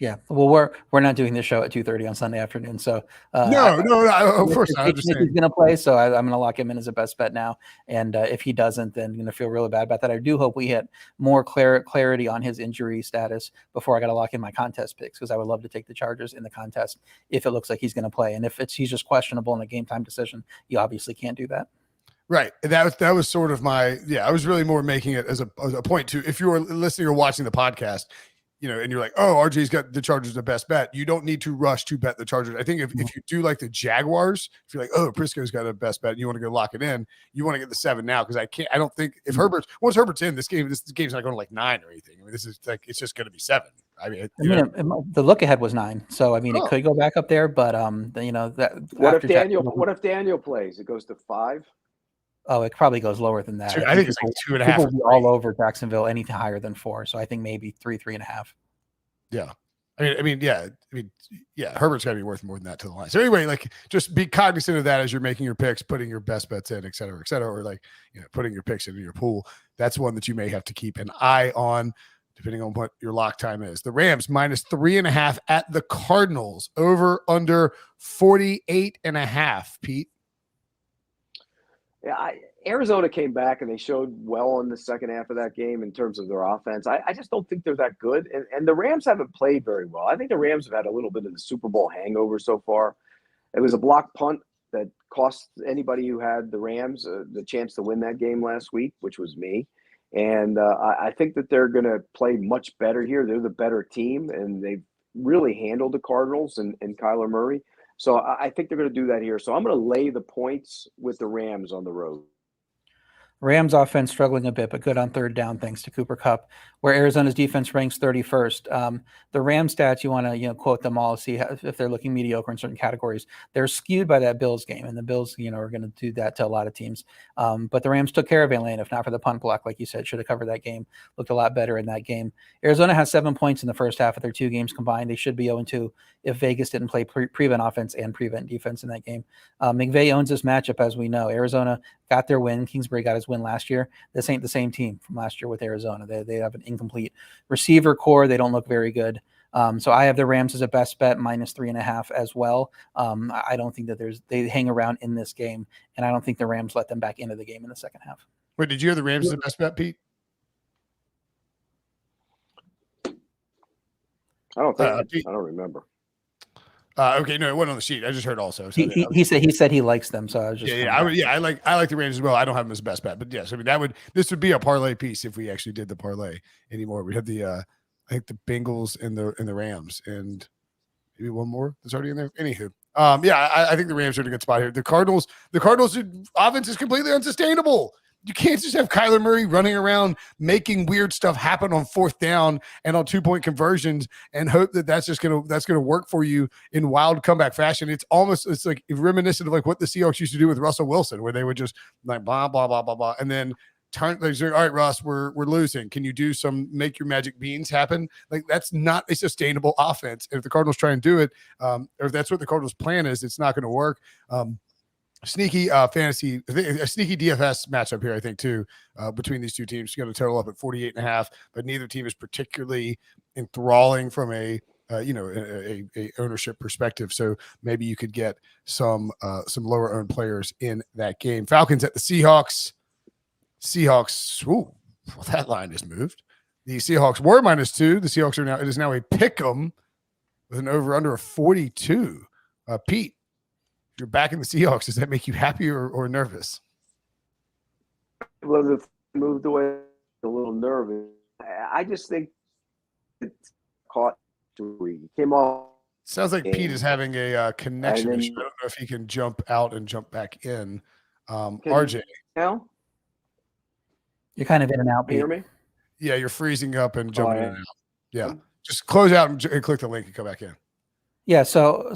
Yeah, well, we're not doing this show at 2:30 on Sunday afternoon, so no, of course not. He's going to play, so I'm going to lock him in as a best bet now. And if he doesn't, then I'm going to feel really bad about that. I do hope we hit more clarity on his injury status before I got to lock in my contest picks, because I would love to take the Chargers in the contest if it looks like he's going to play. And if he's just questionable in a game time decision, you obviously can't do that. Right. That was sort of I was really more making it as a point to, if you were listening or watching the podcast, and you're like, oh, RJ's got the Chargers the best bet. You don't need to rush to bet the Chargers. I think if you do like the Jaguars, if you're like, oh, Prisco's got the best bet, and you want to go lock it in, you want to get the 7 now, because I don't think if once Herbert's in this game's not going to like 9 or anything. I mean, this is like, it's just going to be 7. The look ahead was 9, so it could go back up there, but that. What if Daniel plays? It goes to 5. Oh, it probably goes lower than that. I think it's like 2.5. People will be all over Jacksonville anything higher than 4. So I think maybe 3.5. Yeah. I mean, Herbert's got to be worth more than that to the line. So anyway, like, just be cognizant of that as you're making your picks, putting your best bets in, et cetera, or like, putting your picks into your pool. That's one that you may have to keep an eye on, depending on what your lock time is. The Rams -3.5 at the Cardinals, over under 48.5. Pete. Yeah, Arizona came back and they showed well in the second half of that game in terms of their offense. I just don't think they're that good. And the Rams haven't played very well. I think the Rams have had a little bit of the Super Bowl hangover so far. It was a block punt that cost anybody who had the Rams the chance to win that game last week, which was me. And I think that they're going to play much better here. They're the better team, and they've really handled the Cardinals and Kyler Murray. So I think they're going to do that here. So I'm going to lay the points with the Rams on the road. Rams offense struggling a bit, but good on third down thanks to Cooper Kupp, where Arizona's defense ranks 31st. The Rams stats, you want to quote them all, see if they're looking mediocre in certain categories. They're skewed by that Bills game, and the Bills are going to do that to a lot of teams. But the Rams took care of Atlanta, if not for the punt block, like you said, should have covered that game. Looked a lot better in that game. Arizona has 7 points in the first half of their 2 games combined. They should be 0-2 if Vegas didn't play prevent offense and prevent defense in that game. McVay owns this matchup, as we know. Arizona got their win. Kingsbury got his win last year. This ain't the same team from last year with Arizona. They have an incomplete receiver core. They don't look very good. So I have the Rams as a best bet, -3.5 as well. I don't think that they hang around in this game, and I don't think the Rams let them back into the game in the second half. Wait, did you have the Rams as the best bet, Pete? I don't remember. Okay, no, it wasn't on the sheet. I just heard also. So he said he likes them. So I was just I like the Rams as well. I don't have them as best bet, but yes, I mean this would be a parlay piece if we actually did the parlay anymore. We had the I think the Bengals and the Rams and maybe one more that's already in there. Anywho, I think the Rams are in a good spot here. The Cardinals' offense is completely unsustainable. You can't just have Kyler Murray running around making weird stuff happen on 4th down and on 2-point conversions and hope that that's gonna work for you in wild comeback fashion. It's like reminiscent of like what the Seahawks used to do with Russell Wilson, where they would just like blah blah blah blah blah, and then turn. Like, all right, Russ, we're losing. Can you do some make your magic beans happen? Like, that's not a sustainable offense. And if the Cardinals try and do it, or if that's what the Cardinals' plan is, it's not going to work. Sneaky fantasy, a sneaky DFS matchup here, I think, too, between these two teams. Going to total up at 48.5, but neither team is particularly enthralling from a ownership perspective. So maybe you could get some lower owned players in that game. Falcons at the Seahawks. Ooh, well, that line has moved. The Seahawks were -2. The Seahawks it is now a pick 'em with an over-under of 42. Pete, you're back in the Seahawks. Does that make you happy or nervous? Well, if moved away a little nervous. I just think it's caught. He came off. Sounds like Pete is having a connection then- issue. I don't know if he can jump out and jump back in. RJ. Now, You're kind of in and out, can you Pete. hear me? Yeah, you're freezing up and jumping in yeah. and out. Yeah. Just close out and click the link and come back in. Yeah, so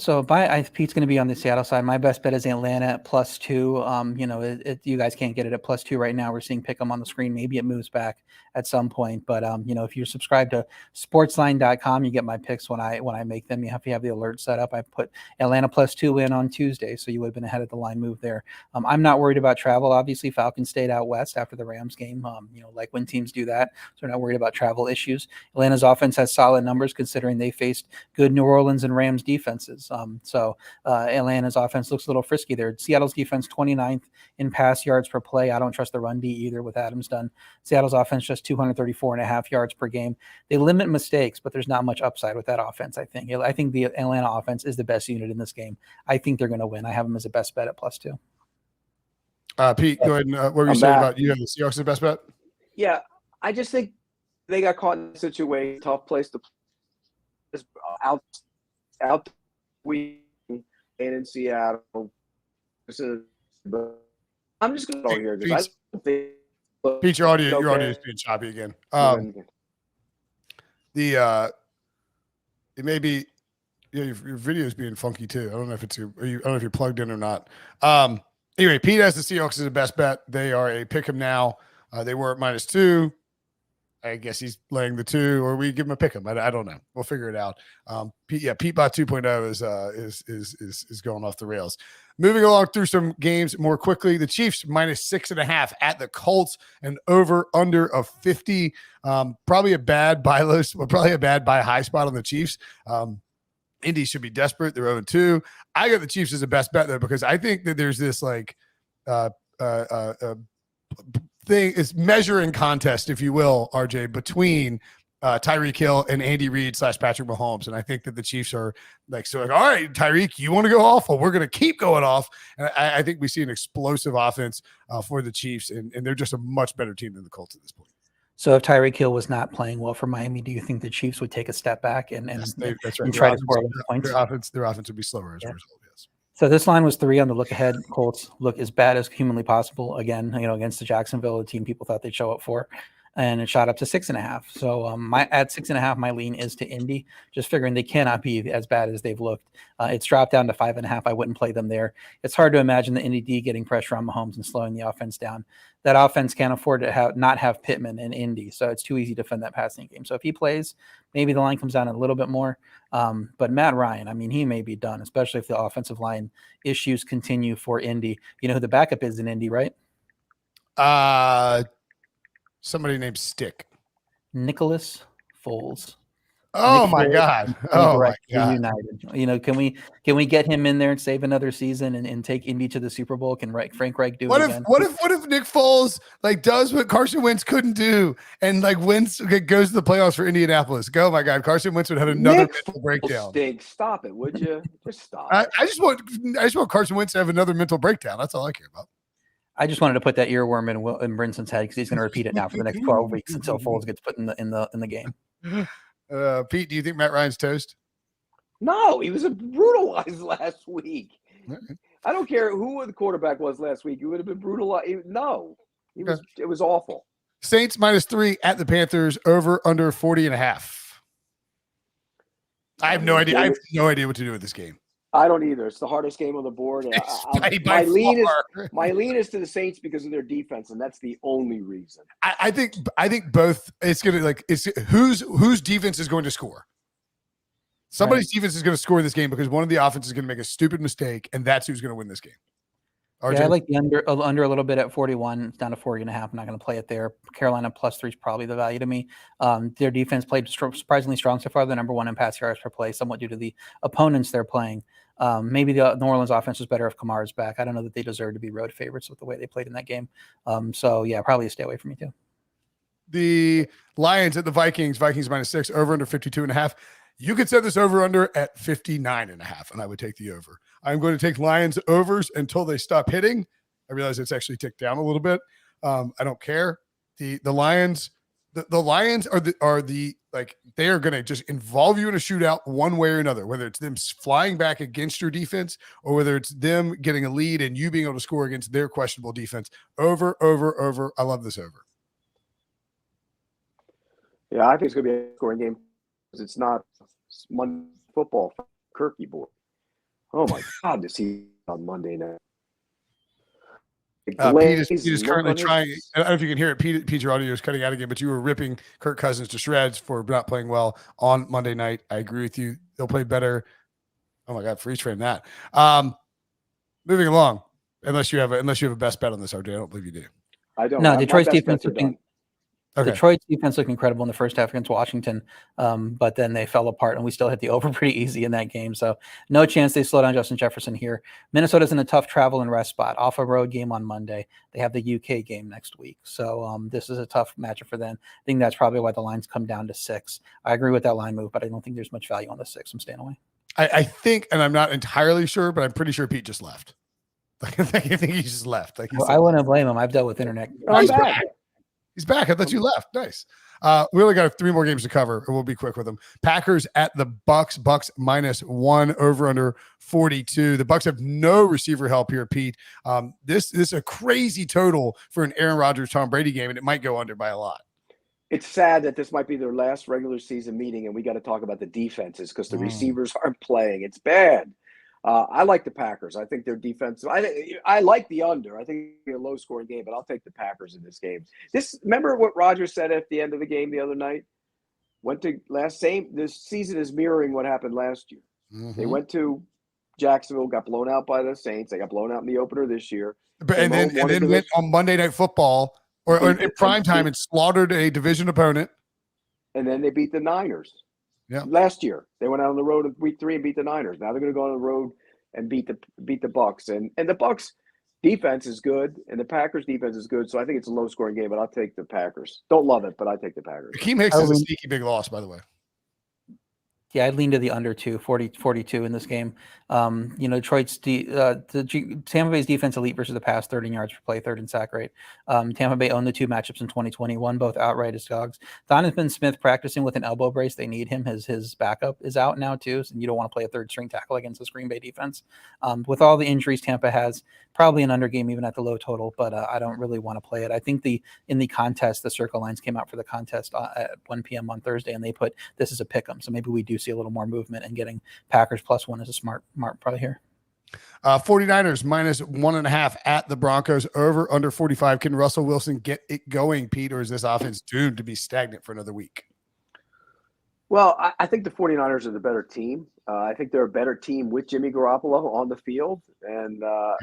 Pete's going to be on the Seattle side. My best bet is Atlanta at +2. You guys can't get it at +2 right now. We're seeing Pick'em on the screen. Maybe it moves back at some point, but if you're subscribed to Sportsline.com, you get my picks when I make them. You have to have the alert set up. I put Atlanta +2 in on Tuesday, so you would have been ahead of the line move there. I'm not worried about travel. Obviously, Falcons stayed out west after the Rams game. Like when teams do that, so they're not worried about travel issues. Atlanta's offense has solid numbers considering they faced good New Orleans and Rams defenses. Atlanta's offense looks a little frisky there. Seattle's defense 29th in pass yards per play. I don't trust the run D either with Adams done. Seattle's offense just 234.5 yards per game. They limit mistakes, but there's not much upside with that offense. I think the Atlanta offense is the best unit in this game. I think they're going to win. I have them as a best bet at +2. Pete, go ahead. And, what were you saying about you have the Seahawks as the best bet? Yeah, I just think they got caught in a situation, tough place to play. Out we in Seattle. But I'm just going to go here because I think Pete, your audio is being choppy again. It may be your video is being funky too. I don't know if it's I don't know if you're plugged in or not. Anyway, Pete has the Seahawks as the best bet. They are a pick 'em now. They were at -2. I guess he's laying the 2, or we give him a pick 'em. I don't know. We'll figure it out. Pete Bot 2.0 is going off the rails. Moving along through some games more quickly. The Chiefs -6.5 at the Colts, and over under of 50. Probably a bad buy low, probably a bad buy high spot on the Chiefs. Indy should be desperate. They're 0-2. I got the Chiefs as a best bet though, because I think that there's this thing is measuring contest, if you will, RJ, between Tyreek Hill and Andy Reid / Patrick Mahomes. And I think that the Chiefs are all right, Tyreek, you want to go off? Well, we're going to keep going off. And I think we see an explosive offense for the Chiefs, and they're just a much better team than the Colts at this point. So if Tyreek Hill was not playing well for Miami, do you think the Chiefs would take a step back and That's right. and try to score points? Their offense would be slower as a result, yes. So this line was 3 on the look ahead. Colts look as bad as humanly possible again, against the Jacksonville, the team people thought they'd show up for, and it shot up to 6.5. So at 6.5, my lean is to Indy, just figuring they cannot be as bad as they've looked. It's dropped down to 5.5. I wouldn't play them there. It's hard to imagine the Indy D getting pressure on Mahomes and slowing the offense down. That offense can't afford to not have Pittman and Indy, so it's too easy to defend that passing game. So if he plays, maybe the line comes down a little bit more. But Matt Ryan, he may be done, especially if the offensive line issues continue for Indy. You know who the backup is in Indy, right? Somebody named Stick. Nicholas Foles. Oh my God! Oh my God! United. Can we get him in there and save another season and take Indy to the Super Bowl? Can Frank Reich do it again? What if Nick Foles does what Carson Wentz couldn't do and goes to the playoffs for Indianapolis? Oh my God! Carson Wentz would have another mental breakdown. Stop it, would you? Just stop. I just want Carson Wentz to have another mental breakdown. That's all I care about. I just wanted to put that earworm in Brinson's head because he's going to repeat it now for the next 12 weeks until Foles gets put in the game. Pete, do you think Matt Ryan's toast? No, he was brutalized last week. I don't care who the quarterback was last week. He would have been brutalized. No, it was awful. Saints -3 at the Panthers, over under 40.5. I have no idea. I have no idea what to do with this game. I don't either. It's the hardest game on the board. My lean is to the Saints because of their defense, and that's the only reason. I think both. It's gonna whose defense is going to score. Somebody's defense is going to score this game because one of the offenses is going to make a stupid mistake, and that's who's going to win this game. RJ? Yeah, I like the under a little bit at 41. It's down to 40.5. I'm not going to play it there. Carolina +3 is probably the value to me. Their defense played surprisingly strong so far. They're number 1 in pass yards per play, somewhat due to the opponents they're playing. Maybe the New Orleans offense was better if Kamara's back. I don't know that they deserve to be road favorites with the way they played in that game. So yeah, probably a stay away from me too. The Lions at the Vikings. Vikings -6, over under 52.5. You could set this over under at 59.5, and I would take the over. I'm going to take Lions overs until they stop hitting. I realize it's actually ticked down a little bit. I don't care. The Lions, the Lions are the they are going to just involve you in a shootout one way or another, whether it's them flying back against your defense or whether it's them getting a lead and you being able to score against their questionable defense. Over. I love this over. Yeah, I think it's going to be a scoring game because it's not Monday football for Kirky boy. Oh my God, to see on Monday night. Pete is currently trying. I don't know if you can hear it. Pete, your audio is cutting out again, but you were ripping Kirk Cousins to shreds for not playing well on Monday night. I agree with you. They'll play better. Oh my God, freeze frame that. Moving along, unless you have a best bet on this, RJ. I don't believe you do. I don't. No, Detroit's defense Okay. Detroit's defense looked incredible in the first half against Washington, but then they fell apart, and we still hit the over pretty easy in that game. So no chance they slow down Justin Jefferson here. Minnesota's in a tough travel and rest spot, off a road game on Monday. They have the UK game next week. So this is a tough matchup for them. I think that's probably why the lines come down to 6. I agree with that line move, but I don't think there's much value on the 6. I'm staying away. I think, and I'm not entirely sure, but I'm pretty sure Pete just left. I think he just left. I wouldn't blame him. I've dealt with internet. He's back. He's back. I thought you left. Nice. We only got 3 more games to cover, and we'll be quick with them. Packers at the Bucks. Bucks -1 over under 42. The Bucks have no receiver help here, Pete. This is a crazy total for an Aaron Rodgers, Tom Brady game, and it might go under by a lot. It's sad that this might be their last regular season meeting, and we got to talk about the defenses because the receivers aren't playing. It's bad. I like the Packers. I think their defense. I like the under. I think it'll be a low-scoring game, but I'll take the Packers in this game. Remember what Rodgers said at the end of the game the other night? This season is mirroring what happened last year. They went to Jacksonville, got blown out by the Saints. They got blown out in the opener this year. And then went on Monday Night Football or in prime time and slaughtered a division opponent. And then they beat the Niners. Yeah. Last year, they went out on the road in week 3 and beat the Niners. Now they're going to go on the road and beat the Bucks. And the Bucks defense is good, and the Packers defense is good. So I think it's a low-scoring game, but I'll take the Packers. Don't love it, but I take the Packers. Akeem Hicks is a sneaky big loss, by the way. Yeah, I'd lean to the under 42 in this game. Detroit's Tampa Bay's defense elite versus the pass, 30 yards per play, 3rd in sack rate. Tampa Bay owned the 2 matchups in 2021, both outright as dogs. Donovan Smith practicing with an elbow brace. They need him. His backup is out now too, so you don't want to play a 3rd string tackle against this Green Bay defense. With all the injuries Tampa has, probably an under game even at the low total, but I don't really want to play it. I think in the contest, the circle lines came out for the contest at 1 p.m. on Thursday, and they put this as a pick 'em. So maybe we do see a little more movement, and getting Packers +1 is a smart probably here. 49ers -1.5 at the Broncos, over under 45. Can Russell Wilson get it going, Pete, or is this offense doomed to be stagnant for another week? Well, I think the 49ers are the better team. I think they're a better team with Jimmy Garoppolo on the field. And I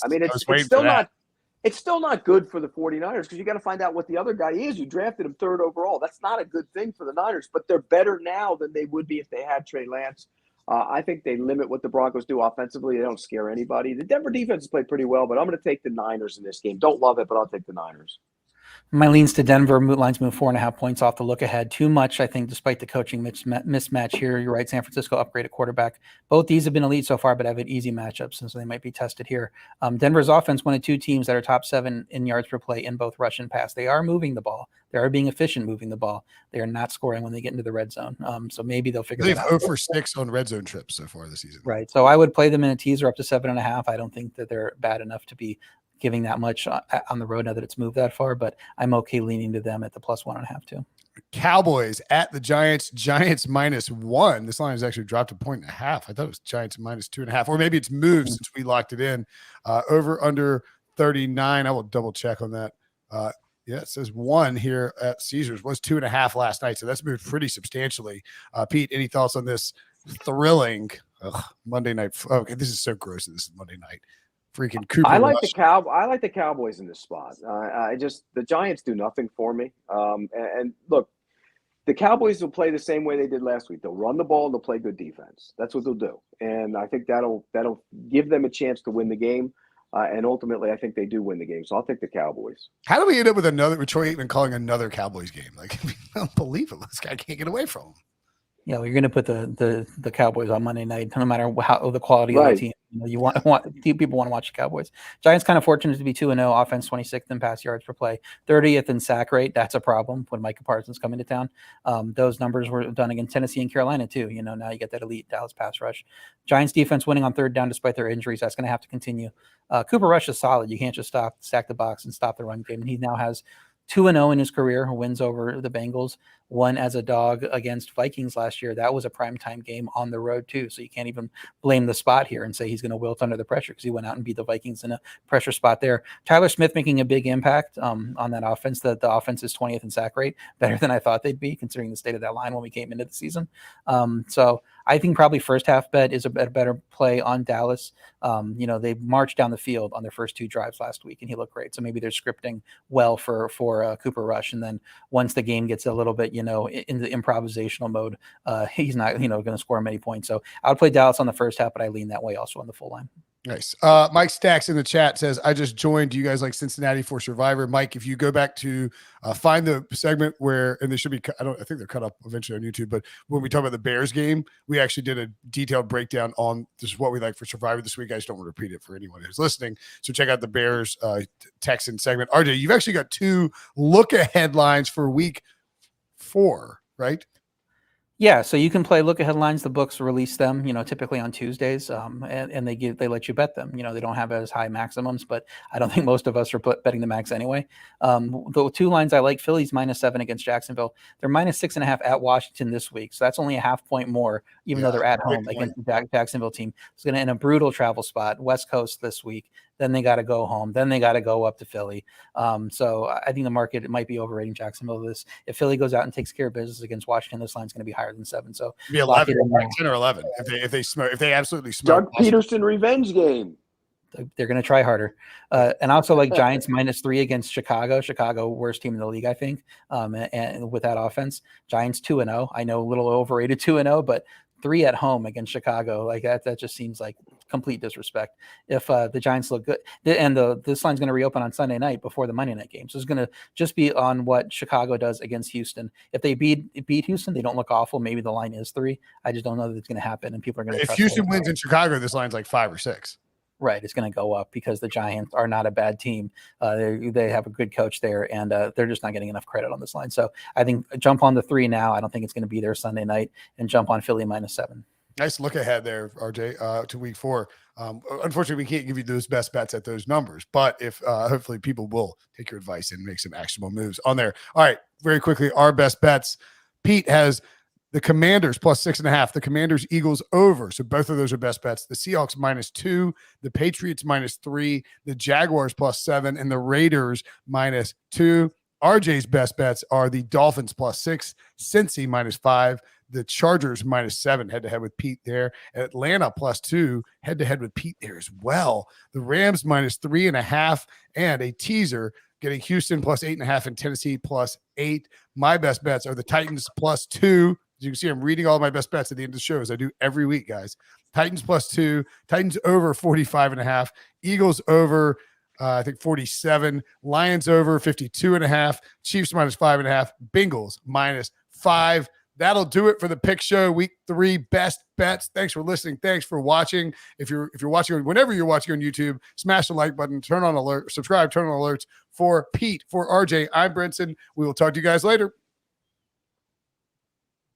mean, it's still not good for the 49ers because you got to find out what the other guy is. You drafted him 3rd overall. That's not a good thing for the Niners, but they're better now than they would be if they had Trey Lance. I think they limit what the Broncos do offensively. They don't scare anybody. The Denver defense has played pretty well, but I'm going to take the Niners in this game. Don't love it, but I'll take the Niners. My leans to Denver. Lines move 4.5 points off the look ahead. Too much, I think, despite the coaching mismatch here. You're right. San Francisco upgraded quarterback. Both these have been elite so far, but have had easy matchups, and so they might be tested here. Denver's offense, one of 2 teams that are top 7 in yards per play in both rush and pass. They are moving the ball. They are being efficient moving the ball. They are not scoring when they get into the red zone. So maybe they'll figure it out. They've 0 for 6 on red zone trips so far this season. Right. So I would play them in a teaser up to 7.5. I don't think that they're bad enough to be giving that much on the road now that it's moved that far, but I'm okay leaning to them at the +1.5 too. Cowboys at the Giants. Giants -1. This line has actually dropped a 1.5. I thought it was Giants -2.5, or maybe it's moved since we locked it in. Over under 39. I will double check on that. Yeah, it says 1 here at Caesars. Was 2.5 last night, so that's moved pretty substantially. Pete, any thoughts on this thrilling Monday night? Okay, this is so gross. This is Monday night. Freaking Cooper. I like the Cowboys in this spot. The Giants do nothing for me. And look, the Cowboys will play the same way they did last week. They'll run the ball and they'll play good defense. That's what they'll do. And I think that'll give them a chance to win the game. And ultimately, I think they do win the game. So I'll take the Cowboys. How do we end up with Troy Aikman calling another Cowboys game? Like, unbelievable. This guy can't get away from him. You know, you're going to put the Cowboys on Monday night, no matter how the quality of Right. the team. You know, people want to watch the Cowboys. Giants kind of fortunate to be 2-0, offense 26th in pass yards per play, 30th in sack rate. That's a problem when Micah Parsons come into town. Those numbers were done against Tennessee and Carolina too. You know, now you get that elite Dallas pass rush. Giants defense winning on third down despite their injuries. That's going to have to continue. Cooper Rush is solid. You can't just stack the box and stop the run game. And he now has 2-0 in his career, wins over the Bengals, won as a dog against Vikings last year. That was a primetime game on the road too. So you can't even blame the spot here and say he's going to wilt under the pressure because he went out and beat the Vikings in a pressure spot there. Tyler Smith making a big impact on that offense. The offense is 20th in sack rate, better than I thought they'd be considering the state of that line when we came into the season. So I think probably first half bet is a better play on Dallas. You know, they marched down the field on their first 2 drives last week and he looked great. So maybe they're scripting well for Cooper Rush. And then once the game gets a little bit, you know, in the improvisational mode, he's not, you know, going to score many points. So I would play Dallas on the first half, but I lean that way also on the full line. Nice. Mike Stacks in the chat says, I just joined. Do you guys like Cincinnati for Survivor? Mike, if you go back to find the segment where, and they should be, I think they're cut up eventually on YouTube, but when we talk about the Bears game, we actually did a detailed breakdown on this is what we like for Survivor this week. I just don't want to repeat it for anyone who's listening. So check out the Bears Texan segment. RJ, you've actually got 2 look ahead lines for week 4, right? Yeah, so you can play look ahead lines. The books release them, you know, typically on Tuesdays, and they let you bet them. You know, they don't have as high maximums, but I don't think most of us are betting the max anyway. The 2 lines I like: Phillies -7 against Jacksonville. They're -6.5 at Washington this week, so that's only a half point more, even though they're at home against the Jacksonville team. It's going to in a brutal travel spot, West Coast this week. Then they got to go home. Then they got to go up to Philly. So I think the market might be overrating Jacksonville. If Philly goes out and takes care of business against Washington, this line's going to be higher than 7. So be 11, 10 or 11 if they absolutely smoke. Doug Peterson revenge game. They're going to try harder. And also like Giants -3 against Chicago. Chicago, worst team in the league, I think. And with that offense, Giants 2-0. I know a little overrated 2-0, but 3 at home against Chicago, like that just seems like complete disrespect. If the Giants look good, and this line's going to reopen on Sunday night before the Monday night game, so it's going to just be on what Chicago does against Houston. If they beat Houston, they don't look awful. Maybe the line is 3. I just don't know that it's going to happen, and people are going to. If Houston wins in Chicago, this line's like 5 or 6. Right, it's going to go up because the Giants are not a bad team. They have a good coach there, and they're just not getting enough credit on this line. So I think jump on the 3 now. I don't think it's going to be there Sunday night, and jump on Philly -7. Nice look ahead there, RJ, to week 4. Unfortunately, we can't give you those best bets at those numbers, but if hopefully people will take your advice and make some actionable moves on there. All right, very quickly, our best bets. Pete has the Commanders +6.5, the Commanders Eagles over. So both of those are best bets. The Seahawks -2, the Patriots -3, the Jaguars +7, and the Raiders -2. RJ's best bets are the Dolphins +6, Cincy -5, the Chargers -7, head-to-head with Pete there. Atlanta +2, head-to-head with Pete there as well. The Rams -3.5, and a teaser getting Houston +8.5 and Tennessee +8. My best bets are the Titans +2. As you can see, I'm reading all my best bets at the end of the show, as I do every week, guys. Titans +2, Titans over 45.5, Eagles over I think 47, Lions over 52.5, Chiefs -5.5, Bengals -5. That'll do it for the pick show, week 3 best bets. Thanks for listening. Thanks for watching. If you're watching, whenever you're watching on YouTube, smash the like button, turn on subscribe, turn on alerts. For Pete, for RJ, I'm Brinson. We will talk to you guys later.